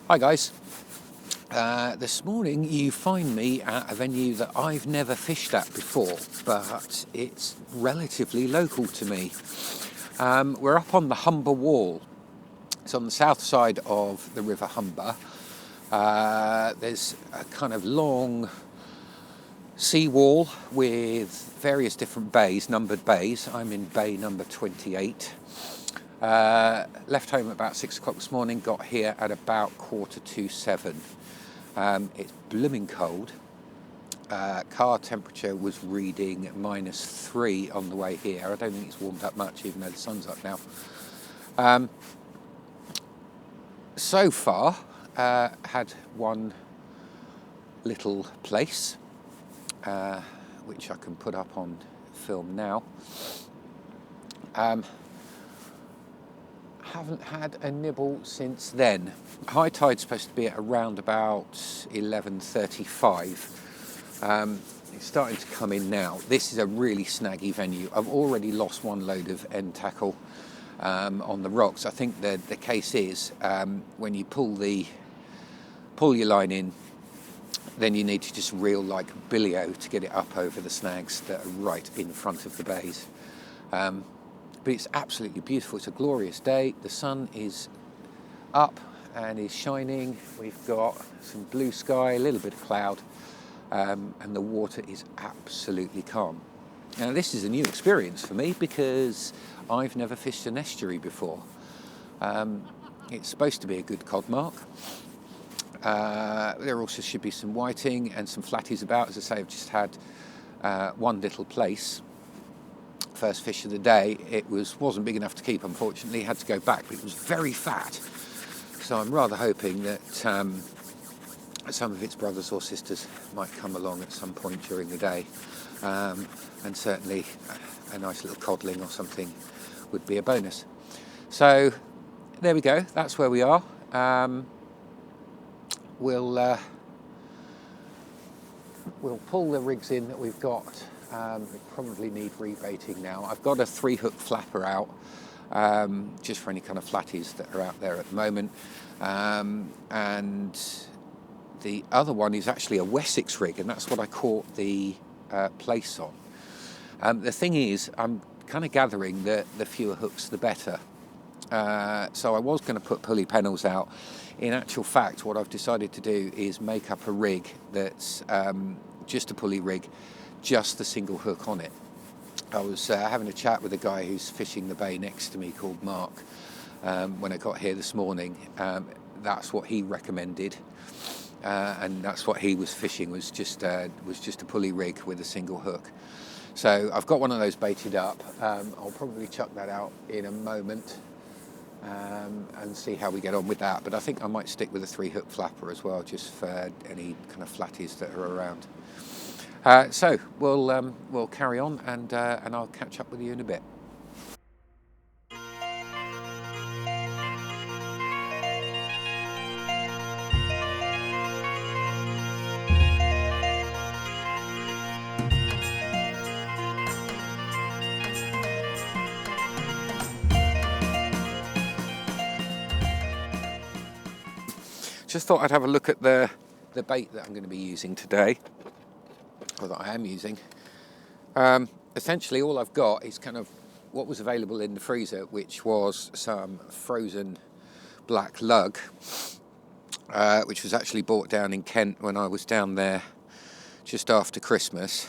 Hi guys. This morning you find me at a venue that I've never fished at before, but it's relatively local to me. We're up on the Humber Wall. It's on the south side of the River Humber. There's a kind of long seawall with various different bays, numbered bays. I'm in bay number 28. Left home at about 6 o'clock this morning, got here at about 7:15. It's blooming cold. Car temperature was reading -3 on the way here. I don't think it's warmed up much, even though the sun's up now. So far, had one little place, which I can put up on film now. Haven't had a nibble since then. High tide's supposed to be at around about 11:35. It's starting to come in now. This is a really snaggy venue. I've already lost one load of end tackle on the rocks. I think the case is when you pull your line in, then you need to just reel like billio to get it up over the snags that are right in front of the bays. But it's absolutely beautiful. It's a glorious day. The sun is up and is shining. We've got some blue sky, a little bit of cloud, and the water is absolutely calm. Now, this is a new experience for me because I've never fished an estuary before. It's supposed to be a good cod mark. There also should be some whiting and some flatties about. As I say, I've just had one little place. First fish of the day. It wasn't big enough to keep, unfortunately. Had to go back, but it was very fat. So I'm rather hoping that some of its brothers or sisters might come along at some point during the day. And certainly a nice little codling or something would be a bonus. So there we go. That's where we are. We'll pull the rigs in that we've got. We probably need rebaiting now. I've got a 3-hook flapper out, just for any kind of flatties that are out there at the moment. And the other one is actually a Wessex rig, and that's what I caught the place on. The thing is, I'm kind of gathering that the fewer hooks, the better. So I was going to put pulley pennels out. In actual fact, what I've decided to do is make up a rig that's just a pulley rig, just the single hook on it. I was having a chat with a guy who's fishing the bay next to me called Mark when I got here this morning. That's what he recommended, and that's what he was fishing, was just a pulley rig with a single hook. So I've got one of those baited up. I'll probably chuck that out in a moment and see how we get on with that. But I think I might stick with a 3-hook flapper as well, just for any kind of flatties that are around. So we'll carry on, and I'll catch up with you in a bit. Just thought I'd have a look at the bait that I'm going to be using today, or that I am using. Essentially all I've got is kind of what was available in the freezer, which was some frozen black lug, which was actually bought down in Kent when I was down there just after Christmas.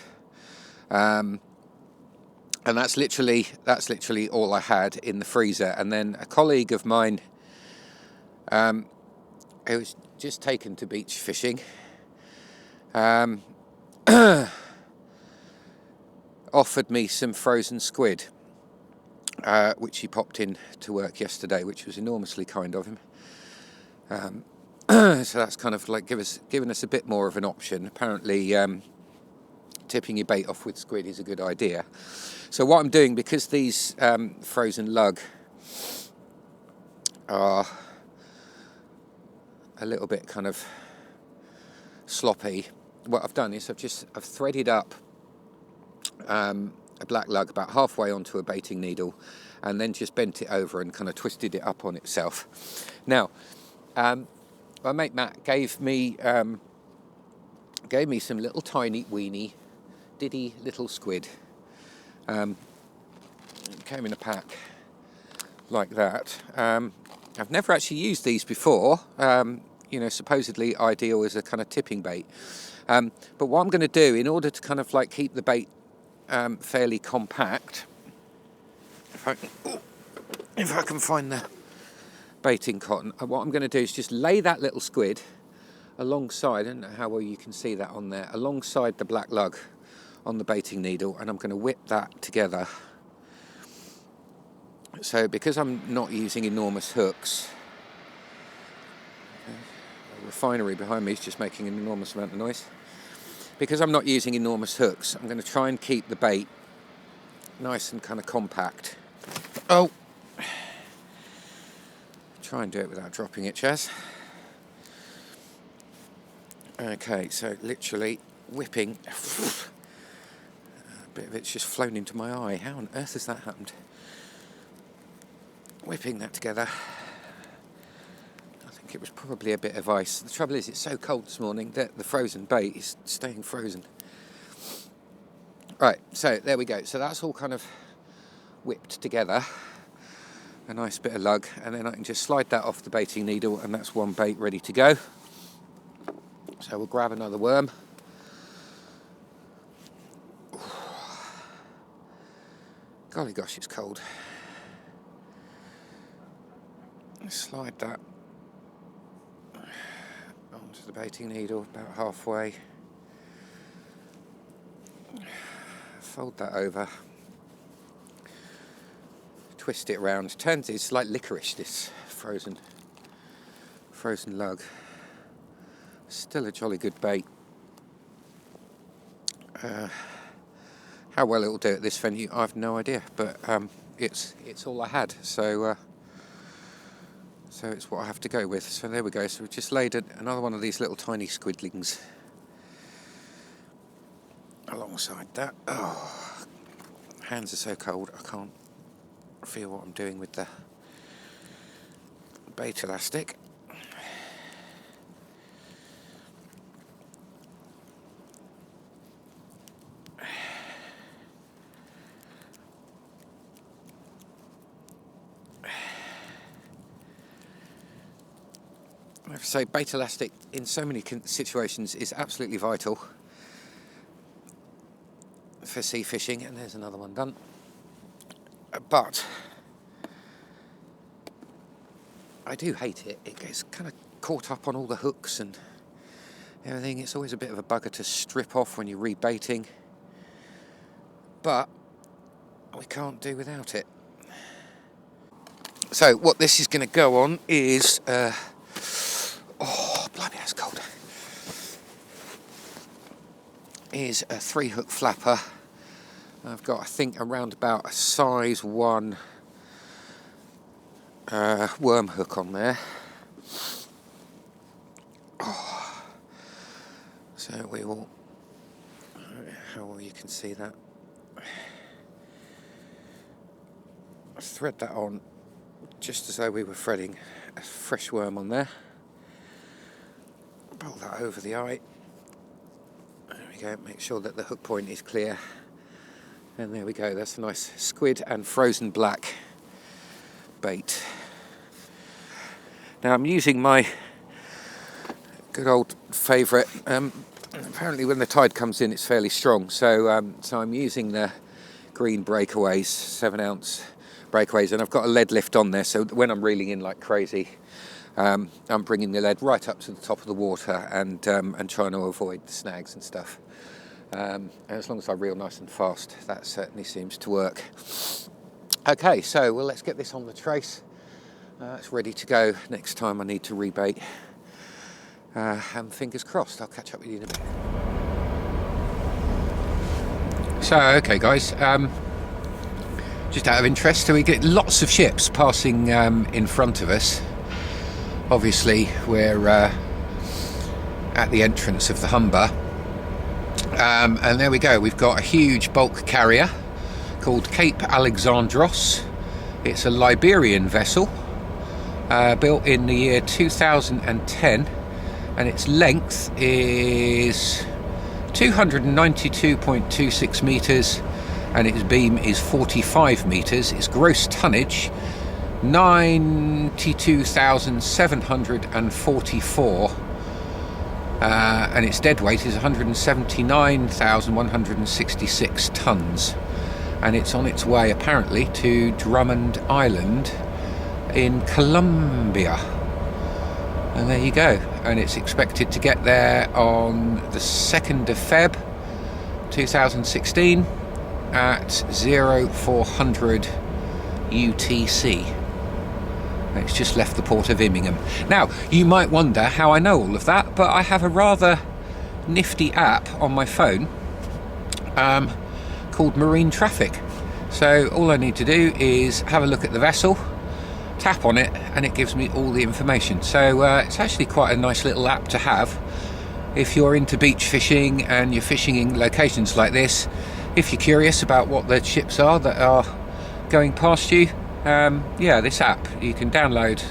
And that's literally all I had in the freezer. And then a colleague of mine who was just taken to beach fishing offered me some frozen squid, which he popped in to work yesterday, which was enormously kind of him. So that's kind of like giving us a bit more of an option. Apparently, tipping your bait off with squid is a good idea. So what I'm doing, because these frozen lug are a little bit kind of sloppy, what I've done is I've threaded up a black lug about halfway onto a baiting needle, and then just bent it over and kind of twisted it up on itself. Now, my mate Matt gave me some little tiny weeny diddy little squid. Came in a pack like that. I've never actually used these before. You know, supposedly ideal as a kind of tipping bait. But what I'm going to do, in order to kind of like keep the bait fairly compact, if I can find the baiting cotton, what I'm going to do is just lay that little squid alongside, I don't know how well you can see that on there, alongside the black lug on the baiting needle, and I'm going to whip that together. So because I'm not using enormous hooks, the refinery behind me is just making an enormous amount of noise. Because I'm not using enormous hooks, I'm going to try and keep the bait nice and kind of compact. Oh! Try and do it without dropping it, Chaz. Okay, so literally whipping. A bit of it's just flown into my eye. How on earth has that happened? Whipping that together. I think it was probably a bit of ice. The trouble is, it's so cold this morning that the frozen bait is staying frozen. Right, so there we go. So that's all kind of whipped together. A nice bit of lug, and then I can just slide that off the baiting needle, and that's one bait ready to go. So we'll grab another worm. Golly gosh, it's cold. Slide that onto the baiting needle about halfway. Fold that over. Twist it around. Turns it's like licorice, this frozen lug. Still a jolly good bait. How well it'll do at this venue, I've no idea, but it's all I had, so it's what I have to go with. So there we go. So we've just laid another one of these little tiny squidlings alongside that. Oh, hands are so cold, I can't feel what I'm doing with the bait elastic. I have to say, bait elastic in so many situations is absolutely vital for sea fishing, and there's another one done. But I do hate it. It gets kind of caught up on all the hooks and everything. It's always a bit of a bugger to strip off when you're rebaiting, but we can't do without it. So what this is going to go on is oh, blimey, that's cold. Is a 3-hook flapper. I've got, I think, around about a size 1 worm hook on there. Oh. So we will, how well you can see that. Thread that on just as though we were threading a fresh worm on there. Pull that over the eye. There we go, make sure that the hook point is clear. And there we go, that's a nice squid and frozen black bait. Now I'm using my good old favourite, apparently when the tide comes in it's fairly strong, so I'm using the green breakaways, 7-ounce breakaways, and I've got a lead lift on there, so when I'm reeling in like crazy, I'm bringing the lead right up to the top of the water and trying to avoid the snags and stuff. And as long as I reel nice and fast, that certainly seems to work. Okay, so well, let's get this on the trace. It's ready to go next time I need to rebait. And fingers crossed, I'll catch up with you in a bit. So, okay guys, just out of interest, so we get lots of ships passing in front of us. Obviously, we're at the entrance of the Humber. And there we go, we've got a huge bulk carrier called Cape Alexandros. It's a Liberian vessel, built in the year 2010, and its length is 292.26 metres and its beam is 45 metres. Its gross tonnage 92,744, and its dead weight is 179,166 tonnes, and it's on its way apparently to Drummond Island in Colombia. And there you go, and it's expected to get there on the 2nd of Feb 2016 at 0400 UTC. It's just left the port of Immingham. Now, you might wonder how I know all of that, but I have a rather nifty app on my phone called Marine Traffic. So all I need to do is have a look at the vessel, tap on it, and it gives me all the information. So it's actually quite a nice little app to have if you're into beach fishing and you're fishing in locations like this. If you're curious about what the ships are that are going past you, yeah, this app you can download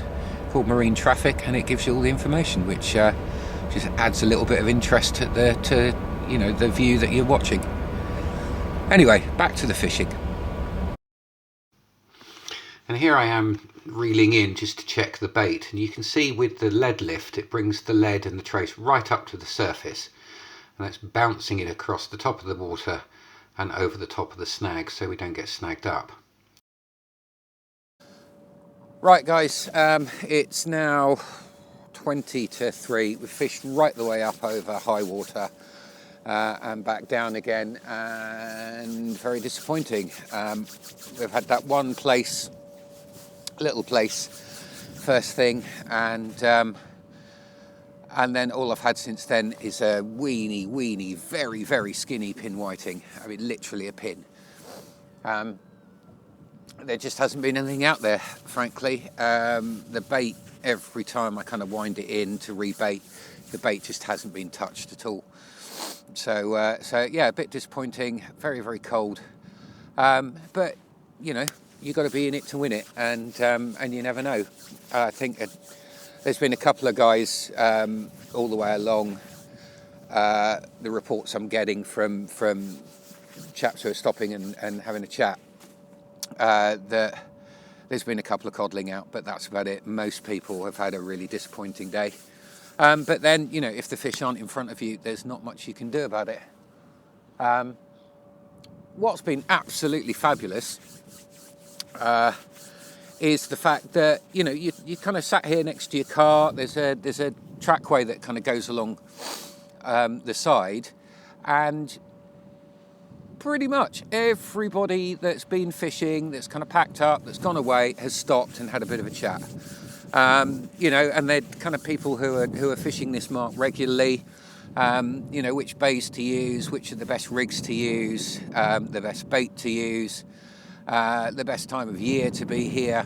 called Marine Traffic, and it gives you all the information, which just adds a little bit of interest to the view that you're watching. Anyway, back to the fishing. And here I am reeling in just to check the bait, and you can see with the lead lift it brings the lead and the trace right up to the surface, and it's bouncing it across the top of the water and over the top of the snag so we don't get snagged up. Right guys, it's now 20 to 3. We've fished right the way up over high water and back down again, and very disappointing. We've had that one place, little place, first thing, and then all I've had since then is a weeny, very, very skinny pin whiting. I mean, literally a pin. There just hasn't been anything out there, frankly. The bait, every time I kind of wind it in to rebait, the bait just hasn't been touched at all. So yeah, a bit disappointing, very, very cold. But, you know, you've got to be in it to win it, and you never know. I think there's been a couple of guys all the way along, the reports I'm getting from chaps who are stopping and having a chat, that there's been a couple of codling out, but that's about it. Most people have had a really disappointing day. But then, you know, if the fish aren't in front of you, there's not much you can do about it. What's been absolutely fabulous is the fact that, you know, you kind of sat here next to your car. There's a trackway that kind of goes along the side, and pretty much everybody that's been fishing, that's kind of packed up, that's gone away, has stopped and had a bit of a chat. You know, and they're kind of people who are fishing this mark regularly. You know, which bays to use, which are the best rigs to use, the best bait to use, the best time of year to be here.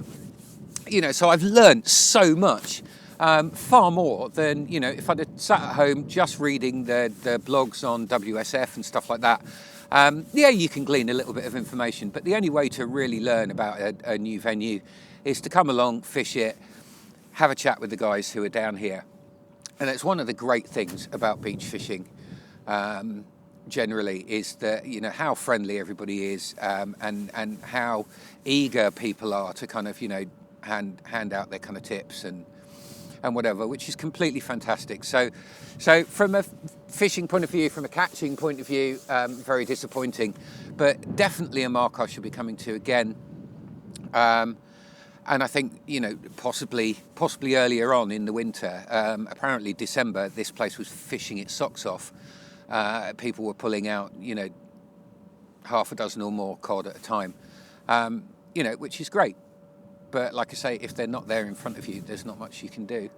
You know, so I've learnt so much, far more than, you know, if I'd have sat at home just reading the blogs on WSF and stuff like that. Yeah, you can glean a little bit of information, but the only way to really learn about a new venue is to come along, fish it, have a chat with the guys who are down here. And it's one of the great things about beach fishing, generally, is that, you know, how friendly everybody is, and how eager people are to kind of, you know, hand out their kind of tips and whatever, which is completely fantastic. So from a fishing point of view, from a catching point of view, very disappointing, but definitely a mark I should be coming to again. And I think, you know, possibly earlier on in the winter, apparently December, this place was fishing its socks off. People were pulling out, you know, half a dozen or more cod at a time, you know, which is great. But like I say, if they're not there in front of you, there's not much you can do.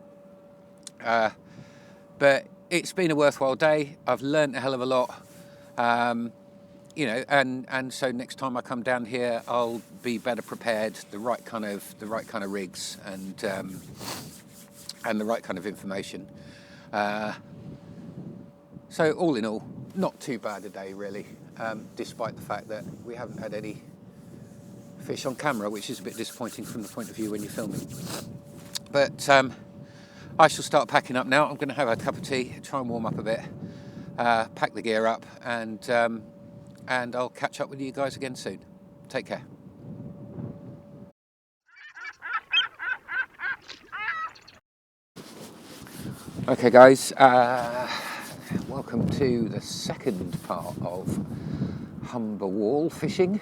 But it's been a worthwhile day. I've learnt a hell of a lot. You know, and so next time I come down here, I'll be better prepared, the right kind of rigs and the right kind of information. So all in all, not too bad a day really, despite the fact that we haven't had any fish on camera, which is a bit disappointing from the point of view when you're filming. But I shall start packing up now. I'm going to have a cup of tea, try and warm up a bit, pack the gear up, and I'll catch up with you guys again soon. Take care. Okay guys, welcome to the second part of Humber Wall fishing.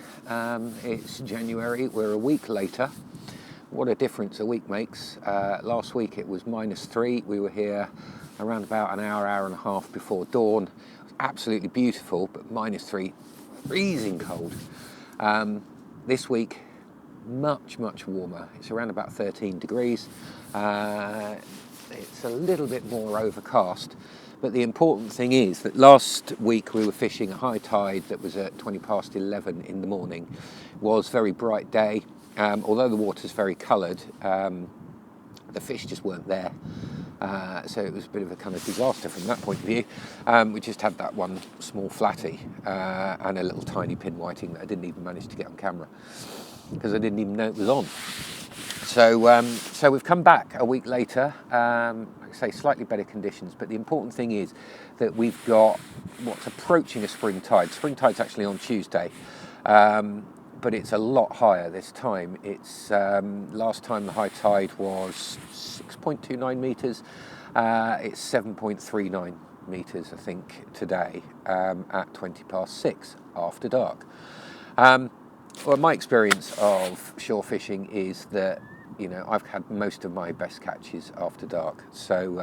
It's January, we're a week later. What a difference a week makes. Last week it was -3, we were here around about an hour and a half before dawn. It was absolutely beautiful, but -3, freezing cold. This week, much warmer. It's around about 13 degrees. It's a little bit more overcast, but the important thing is that last week we were fishing a high tide that was at 11 in the morning. It was a very bright day. Although the water's very coloured, the fish just weren't there. So it was a bit of a kind of disaster from that point of view. We just had that one small flatty and a little tiny pin whiting that I didn't even manage to get on camera because I didn't even know it was on. So we've come back a week later, like I say, slightly better conditions, but the important thing is that we've got what's approaching a spring tide. Spring tide's actually on Tuesday, but it's a lot higher this time. It's last time the high tide was 6.29 metres. It's 7.39 metres, I think, today at 6:20 after dark. Well, my experience of shore fishing is that, you know, I've had most of my best catches after dark. So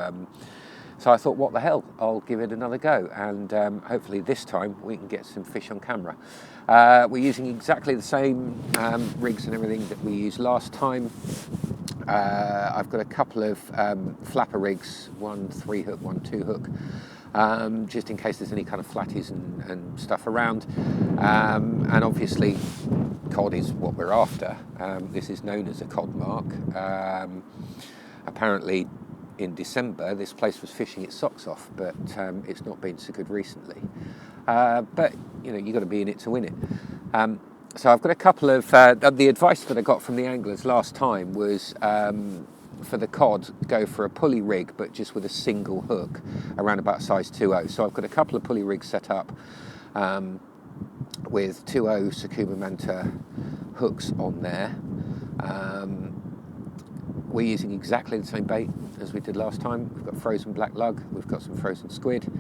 I thought, what the hell, I'll give it another go. And hopefully this time we can get some fish on camera. We're using exactly the same rigs and everything that we used last time. I've got a couple of flapper rigs, one 3-hook, one 2-hook. Just in case there's any kind of flatties and stuff around. And obviously cod is what we're after. This is known as a cod mark. Apparently in December this place was fishing its socks off, but it's not been so good recently. But you know, you've got to be in it to win it. So I've got a couple of the advice that I got from the anglers last time was for the cod, go for a pulley rig, but just with a single hook around about size 2.0. So I've got a couple of pulley rigs set up with 2.0 Sakuma Manta hooks on there. We're using exactly the same bait as we did last time. We've got frozen black lug, we've got some frozen squid,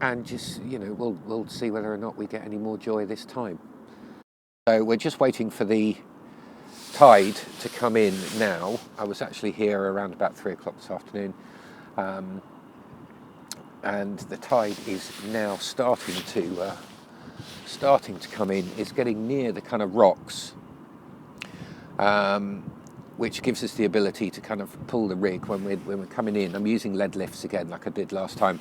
and just, you know, we'll see whether or not we get any more joy this time. So we're just waiting for the tide to come in now. I was actually here around about 3 o'clock this afternoon, and the tide is now starting to come in. It's getting near the kind of rocks, which gives us the ability to kind of pull the rig when we're coming in. I'm using lead lifts again, like I did last time.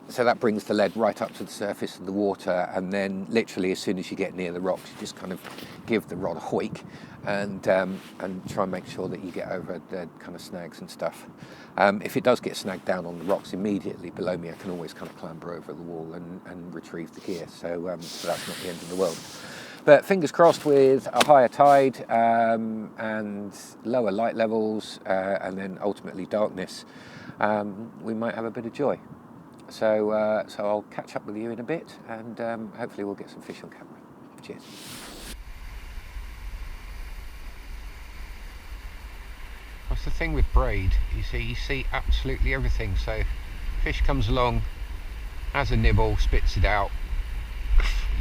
So that brings the lead right up to the surface of the water, and then literally as soon as you get near the rocks, you just kind of give the rod a hoik and try and make sure that you get over the kind of snags and stuff. If it does get snagged down on the rocks immediately below me, I can always kind of clamber over the wall and retrieve the gear. So that's not the end of the world. But fingers crossed, with a higher tide and lower light levels and then ultimately darkness, we might have a bit of joy. So I'll catch up with you in a bit, and hopefully we'll get some fish on camera. Cheers. That's the thing with braid, you see absolutely everything. So fish comes along, has a nibble, spits it out,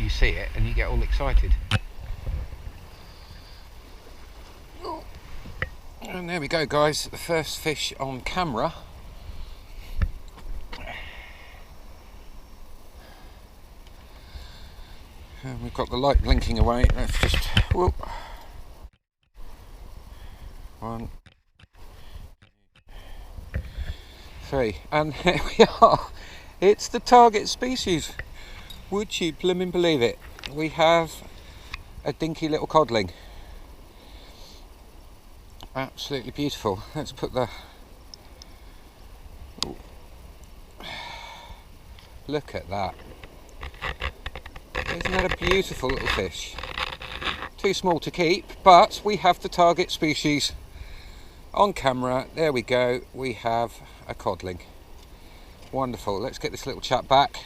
you see it and you get all excited. And there we go guys, the first fish on camera. And we've got the light blinking away. Let's just whoop. 1, 3, and there we are. It's the target species. Would you blimmin' believe it? We have a dinky little codling. Absolutely beautiful. Let's put the... Ooh. Look at that. Isn't that a beautiful little fish? too small to keep, but we have the target species on camera. There we go, we have a codling. Wonderful. Let's get this little chap back,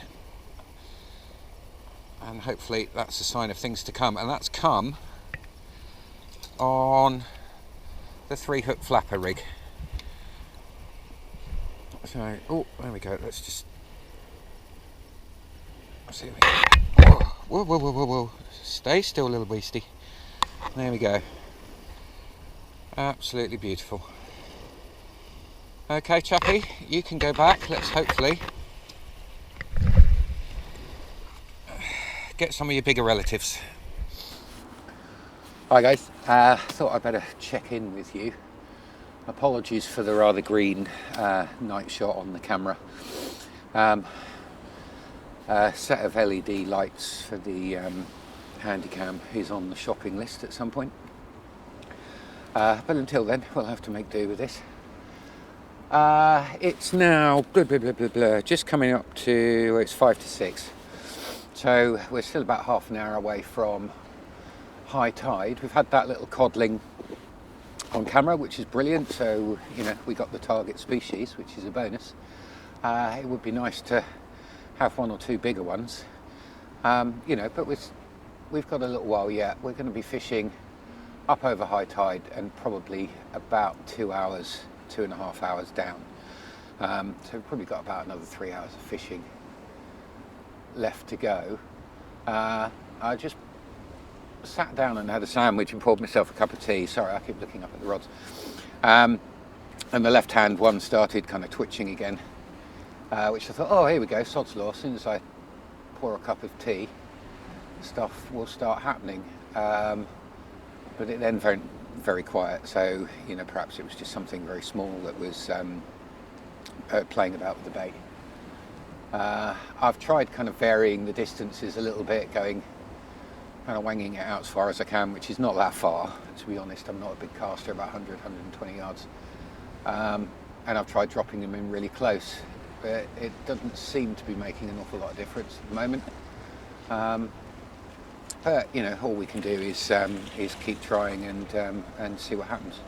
and hopefully that's a sign of things to come, and that's come on the 3-hook flapper rig. So, oh, there we go. Let's just see. Whoa, whoa, whoa, whoa, whoa. Stay still, little beastie. There we go. Absolutely beautiful. Okay, chappy, you can go back. Let's hopefully get some of your bigger relatives. Hi guys, thought I'd better check in with you. Apologies for the rather green night shot on the camera. A set of LED lights for the Handycam is on the shopping list at some point. But until then, we'll have to make do with this. It's now just coming up to, it's 5 to 6. So we're still about half an hour away from high tide. We've had that little codling on camera, which is brilliant. So, you know, we got the target species, which is a bonus. It would be nice to have 1 or 2 bigger ones, you know, but we've got a little while yet. We're going to be fishing up over high tide and probably about 2 hours, 2.5 hours down. So we've probably got about another 3 hours of fishing left to go. I just sat down and had a sandwich and poured myself a cup of tea. Sorry, I keep looking up at the rods. And the left hand one started kind of twitching again. Which I thought, oh, here we go, sod's law. As soon as I pour a cup of tea, stuff will start happening. But it then went very quiet. So, you know, perhaps it was just something very small that was playing about with the bait. I've tried kind of varying the distances a little bit, going kind of wanging it out as far as I can, which is not that far, to be honest. I'm not a big caster, about 100, 120 yards. And I've tried dropping them in really close. But it doesn't seem to be making an awful lot of difference at the moment. But you know, all we can do is keep trying and see what happens.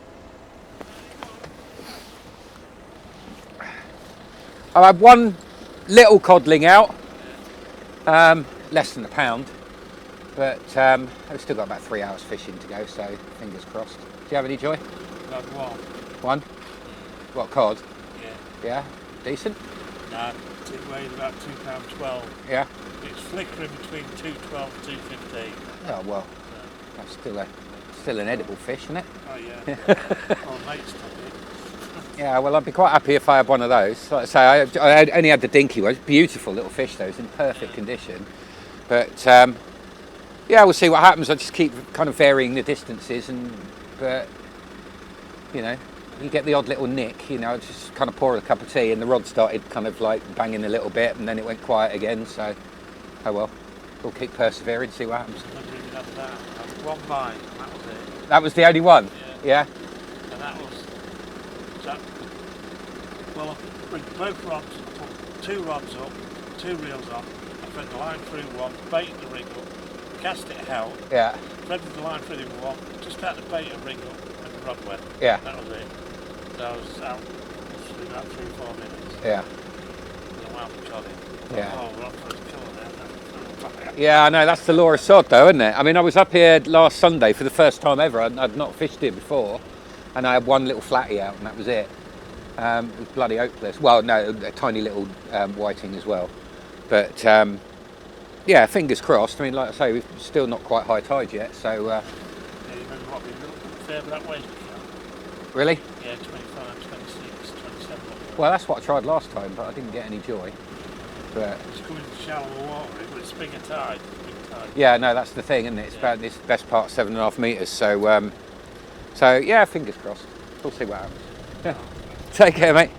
I've had one little codling out, less than a pound, but I've still got about 3 hours fishing to go, so fingers crossed. Do you have any joy? Got One? one. What, cod? Yeah. Yeah? Decent? No, it weighs about £2.12. Yeah. It's flickering between 2.12 and 2.15. Oh well, that's still an edible fish, isn't it? Oh yeah. Oh mate's took it. Yeah, well I'd be quite happy if I had one of those. Like I say, I only had the dinky one. Beautiful little fish, those in perfect condition. But yeah, we'll see what happens. I just keep kind of varying the distances, but you know, you get the odd little nick. You know, I just kind of pour a cup of tea, and the rod started kind of like banging a little bit, and then it went quiet again. So, oh well, we'll keep persevering, see what happens. I never even had that. I had one bite, and that was it. That was the only one. Yeah. Yeah. And that was. So, well, I bring both rods, put 2 rods up, 2 reels on. I fed the line through one, baited the rig up, cast it out. Yeah. Threaded the line through the one, just had to bait a rig up, and the rod went. Yeah. That was it. So I was out for about 3-4 minutes. Yeah. And I wound got it. Yeah. Oh, we're up for a killer now. Yeah, I know, that's the law of sod though, isn't it? I mean, I was up here last Sunday for the first time ever. I'd not fished here before, and I had one little flatty out, and that was it. It was bloody hopeless. Well, no, a tiny little whiting as well. But yeah, fingers crossed. I mean, like I say, we're still not quite high tide yet, so... Yeah, you remember what we looked further that way? Really? Yeah, 25, 26, 27. Well, that's what I tried last time, but I didn't get any joy. But It's coming to shallow water, but it's bigger tide. Big tide. yeah, no, that's the thing, isn't it? It's about this best part 7.5 metres, so so yeah, fingers crossed. We'll see what happens. Yeah. Take care, mate.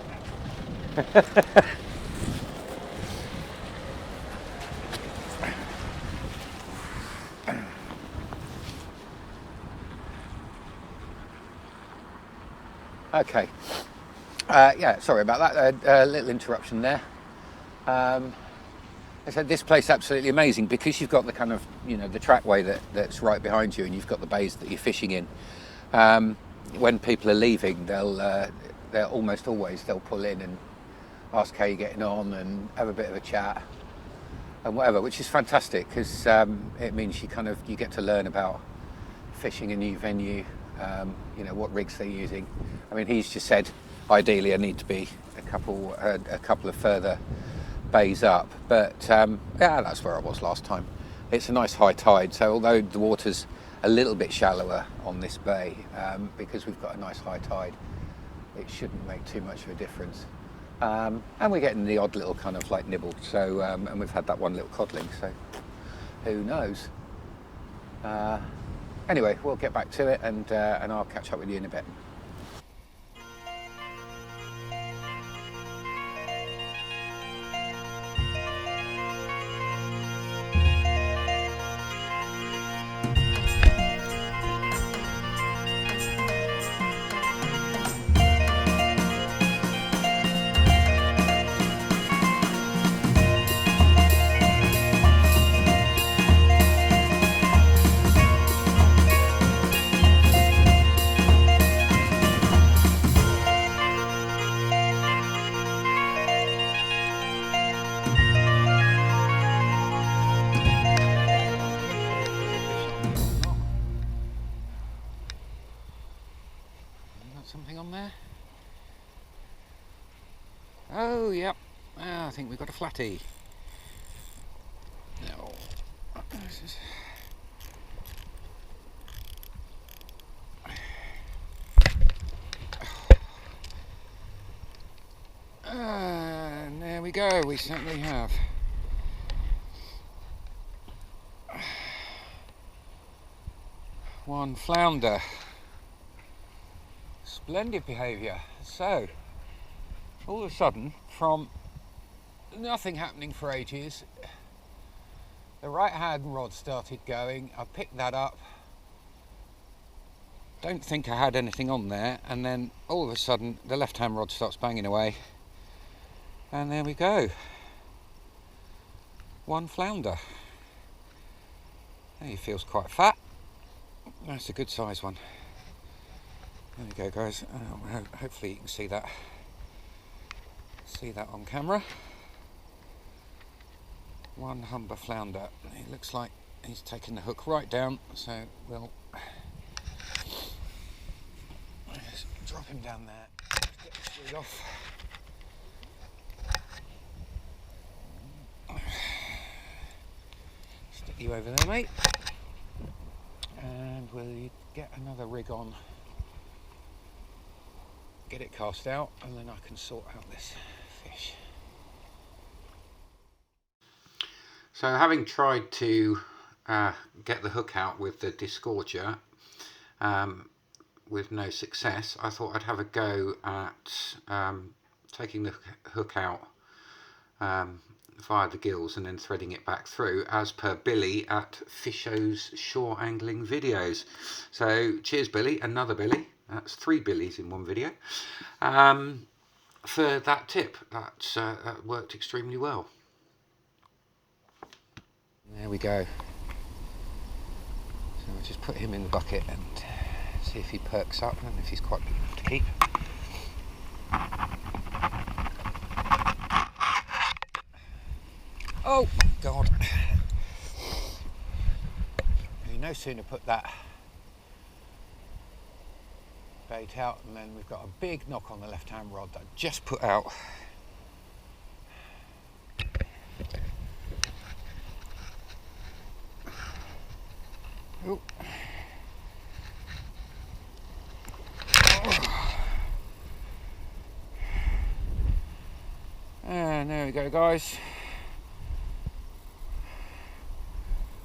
Okay. Yeah, sorry about that. A little interruption there. I said this place is absolutely amazing because you've got the kind of, you know, the trackway that's right behind you, and you've got the bays that you're fishing in. When people are leaving, they'll almost always they'll pull in and ask how you're getting on and have a bit of a chat and whatever, which is fantastic because it means you get to learn about fishing a new venue, you know, what rigs they're using. I mean, he's just said ideally I need to be a couple of further bays up, but yeah, that's where I was last time. It's a nice high tide, so although the water's a little bit shallower on this bay, because we've got a nice high tide, it shouldn't make too much of a difference. And we're getting the odd little kind of like nibble, so and we've had that one little codling, so who knows. Anyway, we'll get back to it, and I'll catch up with you in a bit. Something on there? Oh, yep. I think we've got a flatty. No. And there we go, we certainly have. One flounder. Splendid behaviour. So, all of a sudden, from nothing happening for ages, the right hand rod started going. I picked that up. Don't think I had anything on there, and then all of a sudden the left hand rod starts banging away, and there we go. One flounder. He feels quite fat. That's a good size one. There we go, guys. Hopefully you can see that on camera. One Humber flounder. It looks like he's taken the hook right down, so we'll just drop him down there. Get this rig off. Stick you over there, mate. And we'll get another rig on. Get it cast out, and then I can sort out this fish. So, having tried to get the hook out with the disgorger with no success, I thought I'd have a go at taking the hook out via the gills and then threading it back through, as per Billy at Fisho's Shore Angling Videos. So cheers Billy, another Billy, that's 3 Billies in one video, for that tip. That worked extremely well. There we go. So we'll just put him in the bucket and see if he perks up and if he's quite big enough to keep. Oh God! You no sooner put that bait out, and then we've got a big knock on the left-hand rod that I just put out. Oh. And there we go, guys.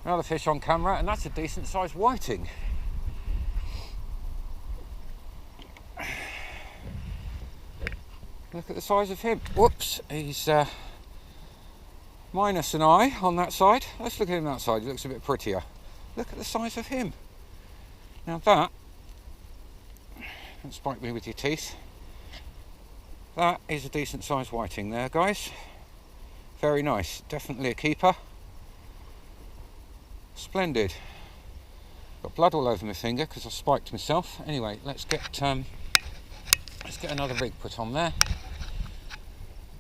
Another fish on camera, and that's a decent sized whiting. Look at the size of him. Whoops, he's minus an eye on that side. Let's look at him that side, he looks a bit prettier. Look at the size of him. Now that, don't spike me with your teeth, that is a decent sized whiting there, guys. Very nice, definitely a keeper. Splendid. Got blood all over my finger because I spiked myself. Anyway, let's get another rig put on there.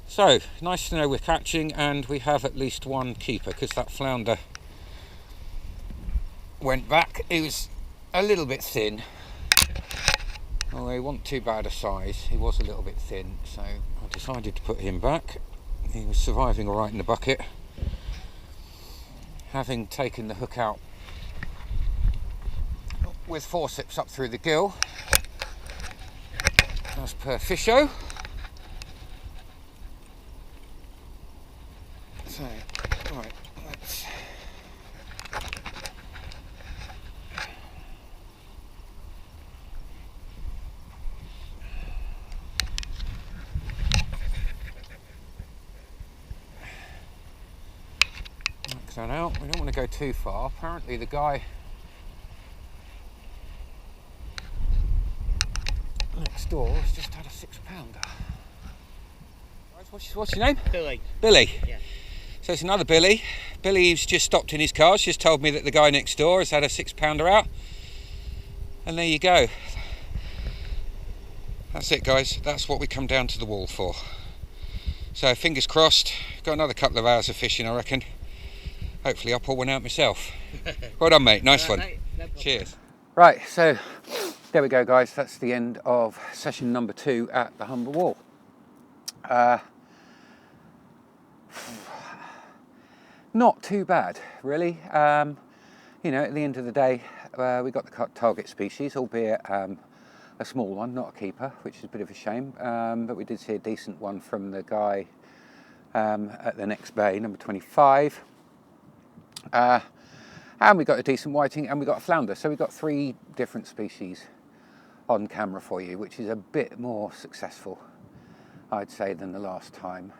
So, nice to know we're catching, and we have at least one keeper, because that flounder went back. He was a little bit thin, although he wasn't too bad a size. He was a little bit thin, so I decided to put him back. He was surviving all right in the bucket. Having taken the hook out with forceps up through the gill, as per Fisho. So, right, let's knock that out. We don't want to go too far. Apparently the guy next door has just had a 6-pounder. What's your name? Billy. Billy. Yeah. So it's another Billy. Billy's just stopped in his car. She's just told me that the guy next door has had a 6-pounder out. And there you go. That's it, guys. That's what we come down to the wall for. So fingers crossed. Got another couple of hours of fishing, I reckon. Hopefully I'll pull one out myself. Well done, mate. Nice one. No Cheers. Right, so there we go, guys. That's the end of session number 2 at the Humber Wall. Not too bad, really. You know, at the end of the day, we got the target species, albeit a small one, not a keeper, which is a bit of a shame. But we did see a decent one from the guy at the next bay, number 25. And we got a decent whiting, and we got a flounder. So we got 3 different species on camera for you, which is a bit more successful, I'd say, than the last time.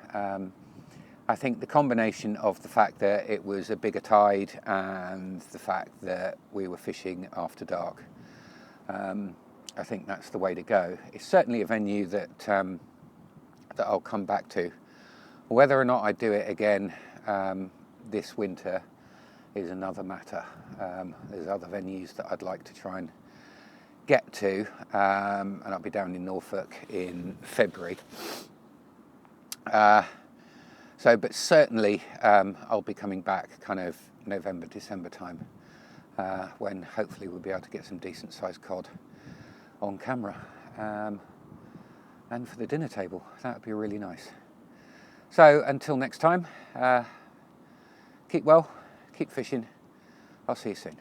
I think the combination of the fact that it was a bigger tide and the fact that we were fishing after dark, I think that's the way to go. It's certainly a venue that that I'll come back to. Whether or not I do it again this winter is another matter. There's other venues that I'd like to try and get to, and I'll be down in Norfolk in February. But certainly I'll be coming back kind of November, December time, when hopefully we'll be able to get some decent sized cod on camera. And for the dinner table, that would be really nice. So until next time, keep well, keep fishing. I'll see you soon.